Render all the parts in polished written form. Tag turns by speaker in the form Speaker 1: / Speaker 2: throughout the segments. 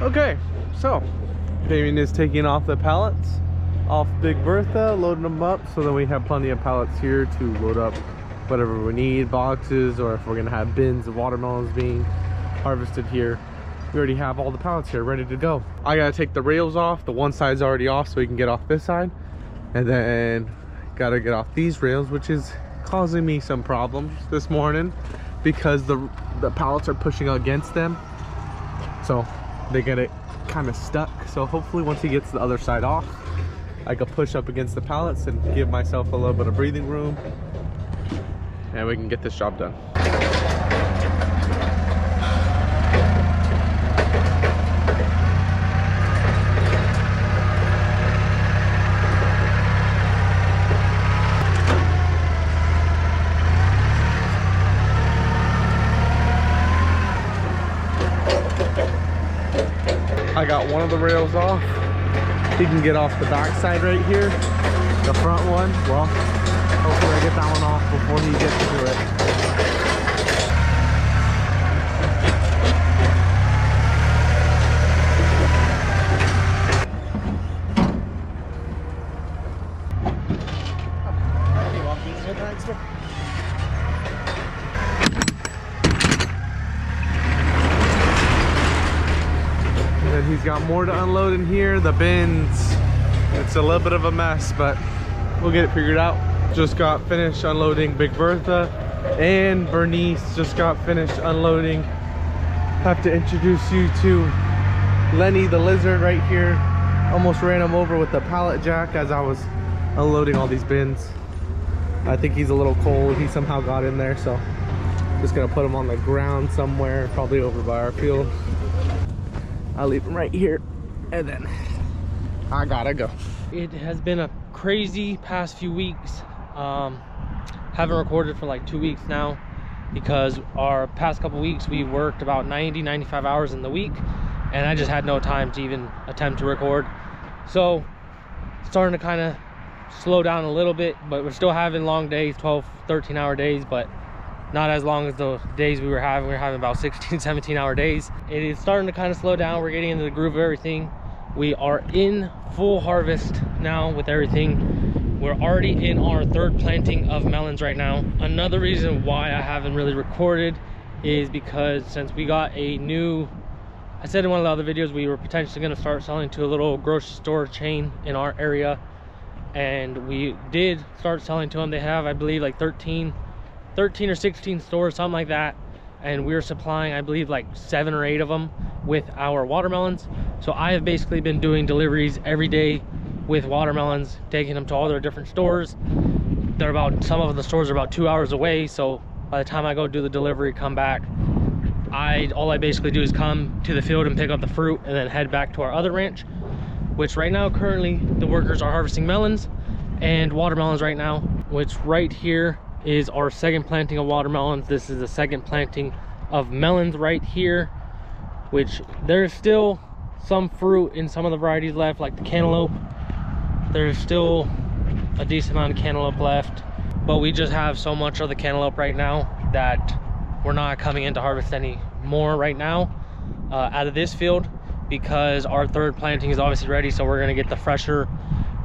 Speaker 1: Okay, so Damien is taking off the pallets off Big Bertha, loading them up so that we have plenty of pallets here to load up whatever we need, boxes, or if we're gonna have bins of watermelons being harvested here. We already have all the pallets here ready to go. I gotta take the rails off. The one side's already off so we can get off this side, and then gotta get off these rails, which is causing me some problems this morning because the pallets are pushing against them, so they get it kind of stuck. So hopefully once he gets the other side off, I can push up against the pallets and give myself a little bit of breathing room, and we can get this job done. I got one of the rails off. He can get off the back side right here. The front one, well, hopefully I get that one off before he gets to it. And he's got more to unload in here. The bins, it's a little bit of a mess, but we'll get it figured out. Just got finished unloading Big Bertha, and Bernice just got finished unloading. Have to introduce you to Lenny the lizard right here. Almost ran him over with the pallet jack as I was unloading all these bins. I think he's a little cold. He somehow got in there, so just gonna put him on the ground somewhere, probably over by our field. I'll leave him right here, and then I gotta go.
Speaker 2: It has been a crazy past few weeks. Haven't recorded for like 2 weeks now because our past couple weeks we worked about 90-95 hours in the week, and I just had no time to even attempt to record. So starting to kind of slow down a little bit, but we're still having long days, 12-13 hour days, but not as long as the days we were having. We were having about 16-17 hour days. It is starting to kind of slow down. We're getting into the groove of everything. We are in full harvest now with everything. We're already in our third planting of melons right now. Another reason why I haven't really recorded is because since we got a new, I said in one of the other videos, we were potentially going to start selling to a little grocery store chain in our area, and we did start selling to them. They have, I believe, like 13 or 16 stores, something like that, and we're supplying, I believe, like 7 or 8 of them with our watermelons. So I have basically been doing deliveries every day with watermelons, taking them to all their different stores. They're about, some of the stores are about 2 hours away, so by the time I go do the delivery, come back, all I basically do is come to the field and pick up the fruit and then head back to our other ranch, which right now currently the workers are harvesting melons and watermelons right now, which right here is our second planting of watermelons. This is the second planting of melons right here, which there's still some fruit in some of the varieties left, like the cantaloupe. There's still a decent amount of cantaloupe left, but we just have so much of the cantaloupe right now that we're not coming in to harvest any more right now out of this field, because our third planting is obviously ready. So we're going to get the fresher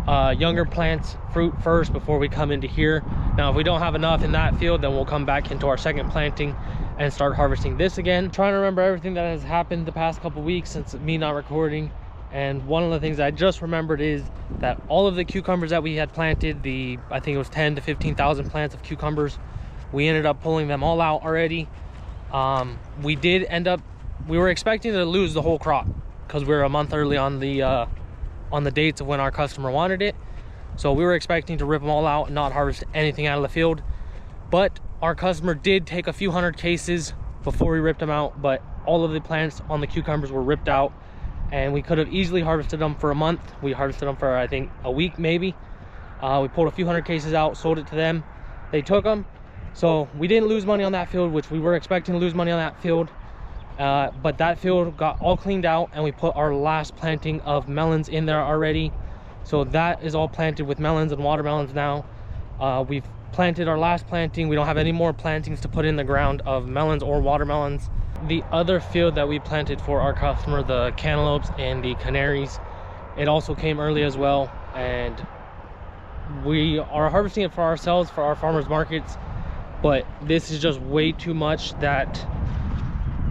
Speaker 2: younger plants fruit first before we come into here. Now if we don't have enough in that field, then we'll come back into our second planting and start harvesting this again. Trying to remember everything that has happened the past couple weeks since me not recording, and one of the things I just remembered is that all of the cucumbers that we had planted, I think it was 10 to 15,000 plants of cucumbers, we ended up pulling them all out already. We were expecting to lose the whole crop because we were a month early on the dates of when our customer wanted it. So we were expecting to rip them all out and not harvest anything out of the field. But our customer did take a few hundred cases before we ripped them out, but all of the plants on the cucumbers were ripped out, and we could have easily harvested them for a month. We harvested them for, I think, a week maybe. We pulled a few hundred cases out, sold it to them. They took them. So we didn't lose money on that field, which we were expecting to lose money on that field. But that field got all cleaned out, and we put our last planting of melons in there already. So that is all planted with melons and watermelons now. We've planted our last planting. We don't have any more plantings to put in the ground of melons or watermelons. the other field that we planted for our customer, the cantaloupes and the canaries, it also came early as well, and we are harvesting it for ourselves for our farmers markets. But this is just way too much, that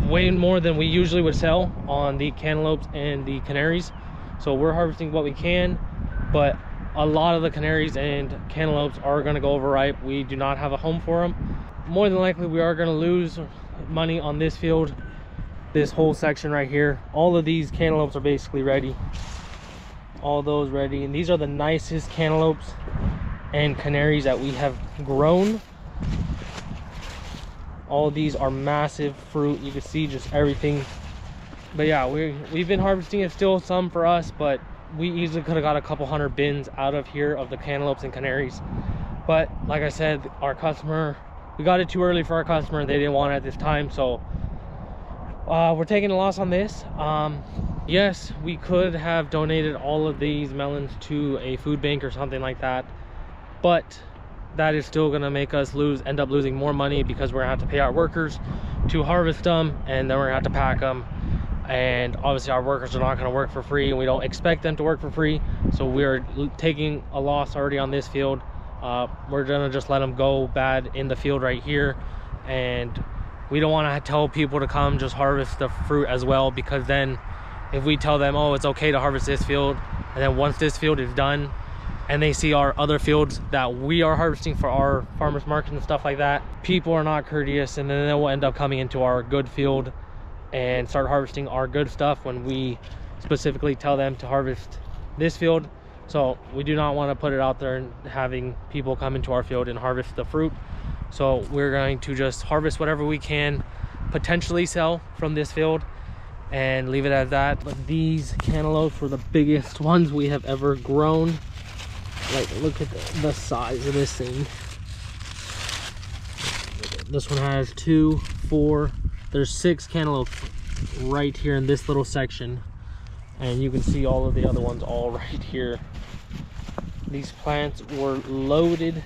Speaker 2: way more than we usually would sell on the cantaloupes and the canaries. So we're harvesting what we can, but a lot of the canaries and cantaloupes are going to go overripe. We do not have a home for them. More than likely we are going to lose money on this field, this whole section right here. All of these cantaloupes are basically ready, all those ready, and these are the nicest cantaloupes and canaries that we have grown. All of these are massive fruit, you can see just everything. But yeah, we've been harvesting it, still some for us, but we easily could have got a couple hundred bins out of here of the cantaloupes and canaries. But like I said, our customer, we got it too early for our customer. They didn't want it at this time, so we're taking a loss on this. Yes, we could have donated all of these melons to a food bank or something like that, but that is still gonna make us end up losing more money, because we're gonna have to pay our workers to harvest them, and then we're gonna have to pack them. And obviously our workers are not going to work for free, and we don't expect them to work for free, so we're taking a loss already on this field. We're gonna just let them go bad in the field right here, and we don't want to tell people to come just harvest the fruit as well, because then if we tell them, oh, it's okay to harvest this field, and then once this field is done and they see our other fields that we are harvesting for our farmers market and stuff like that, people are not courteous, and then they will end up coming into our good field and start harvesting our good stuff when we specifically tell them to harvest this field. So we do not want to put it out there and having people come into our field and harvest the fruit. So we're going to just harvest whatever we can potentially sell from this field and leave it as that. But these cantaloupes were the biggest ones we have ever grown. Like, look at the size of this thing. This one has 2, 4, there's 6 cantaloupes right here in this little section, and you can see all of the other ones all right here. These plants were loaded.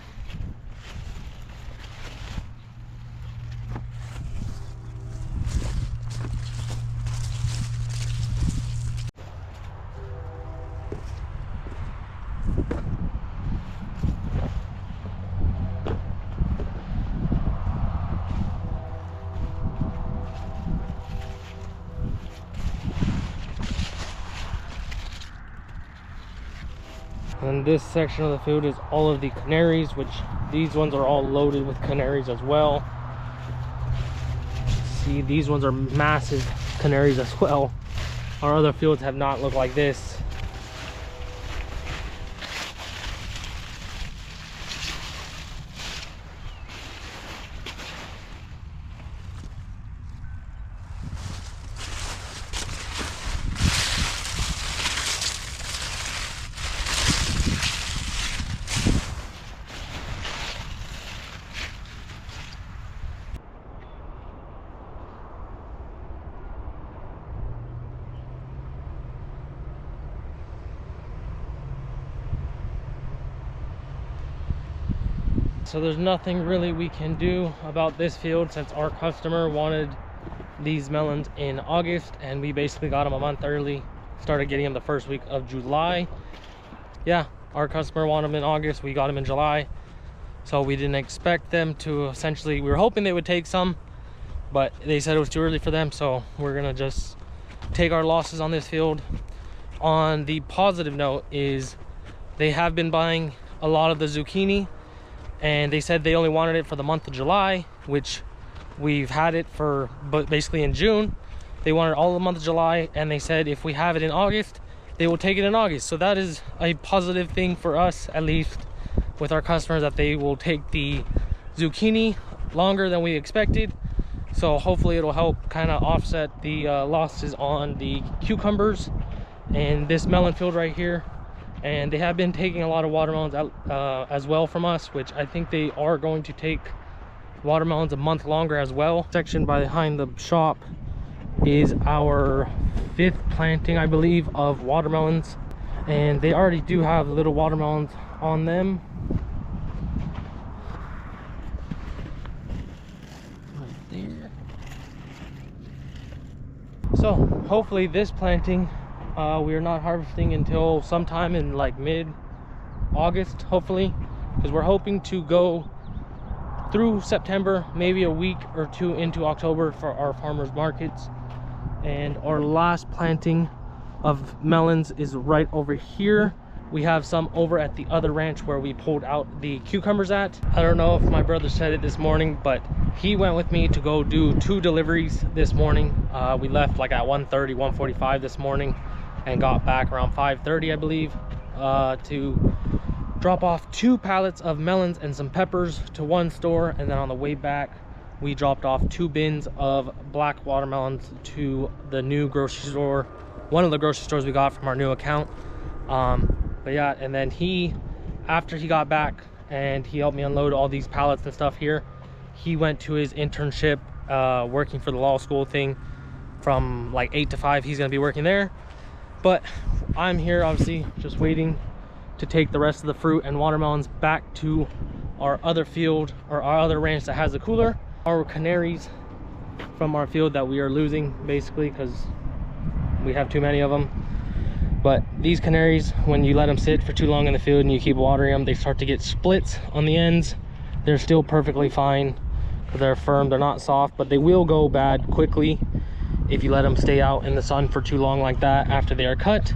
Speaker 2: And this section of the field is all of the canaries, which these ones are all loaded with canaries as well. See, these ones are massive canaries as well. Our other fields have not looked like this. So there's nothing really we can do about this field, since our customer wanted these melons in August and we basically got them a month early. Started getting them the first week of July. Yeah, our customer wanted them in August, we got them in July. So we didn't expect them to, essentially, we were hoping they would take some, but they said it was too early for them, so we're gonna just take our losses on this field. On the positive note is they have been buying a lot of the zucchini, and they said they only wanted it for the month of July, which we've had it for, but basically in June. They wanted all the month of July, and they said if we have it in August, they will take it in August. So that is a positive thing for us, at least with our customers, that they will take the zucchini longer than we expected. So hopefully it'll help kind of offset the losses on the cucumbers and this melon field right here. And they have been taking a lot of watermelons out as well from us, which I think they are going to take watermelons a month longer as well. Section behind the shop is our 5th planting, I believe, of watermelons, and they already do have little watermelons on them. Right there. So hopefully this planting, we are not harvesting until sometime in like mid-August, hopefully, because we're hoping to go through September, maybe a week or two into October for our farmers markets. And our last planting of melons is right over here. We have some over at the other ranch where we pulled out the cucumbers at. I don't know if my brother said it this morning, but he went with me to go do 2 deliveries this morning. We left like at 1:30, 1:45 this morning and got back around 5:30, I believe, to drop off 2 pallets of melons and some peppers to one store. And then on the way back, we dropped off 2 bins of black watermelons to the new grocery store, one of the grocery stores we got from our new account. But yeah, and then after he got back and he helped me unload all these pallets and stuff here, he went to his internship, working for the law school thing from like 8 to 5. He's gonna be working there. But I'm here obviously just waiting to take the rest of the fruit and watermelons back to our other field, or our other ranch that has a cooler. Our canaries from our field that we are losing basically because we have too many of them. But these canaries, when you let them sit for too long in the field and you keep watering them, they start to get splits on the ends. They're still perfectly fine because they're firm, they're not soft, but they will go bad quickly if you let them stay out in the sun for too long like that after they are cut.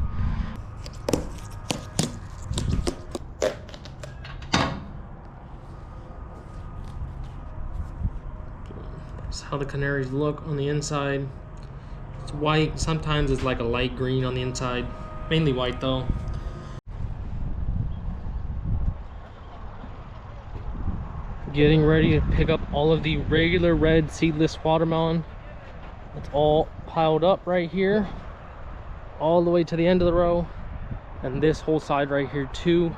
Speaker 2: That's how the canaries look on the inside. It's white, sometimes it's like a light green on the inside, mainly white though. Getting ready to pick up all of the regular red seedless watermelon. It's all piled up right here, all the way to the end of the row, and this whole side right here too.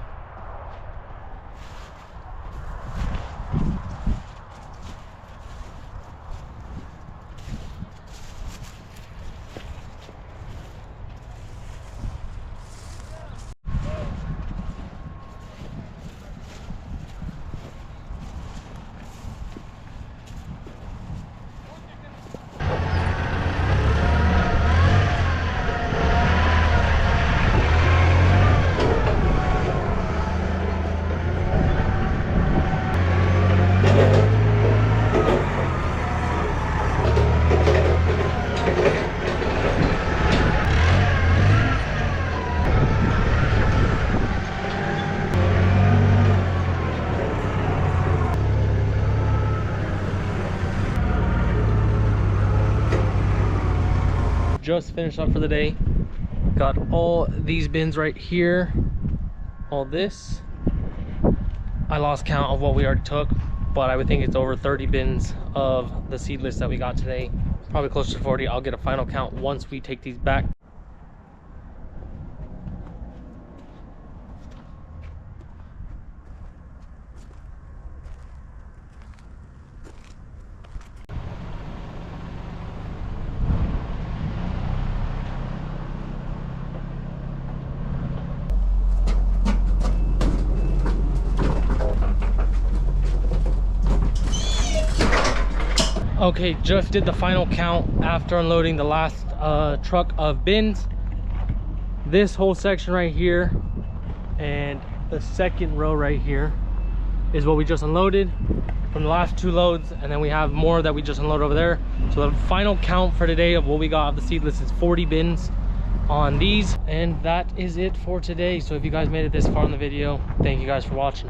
Speaker 2: Just finished up for the day. Got all these bins right here, all this. I lost count of what we already took, but I would think it's over 30 bins of the seedless that we got today, probably closer to 40. I'll get a final count once we take these back. Okay, just did the final count after unloading the last truck of bins. This whole section right here and the second row right here is what we just unloaded from the last 2 loads, and then we have more that we just unloaded over there. So the final count for today of what we got of the seedless is 40 bins on these, and that is it for today. So if you guys made it this far in the video, thank you guys for watching.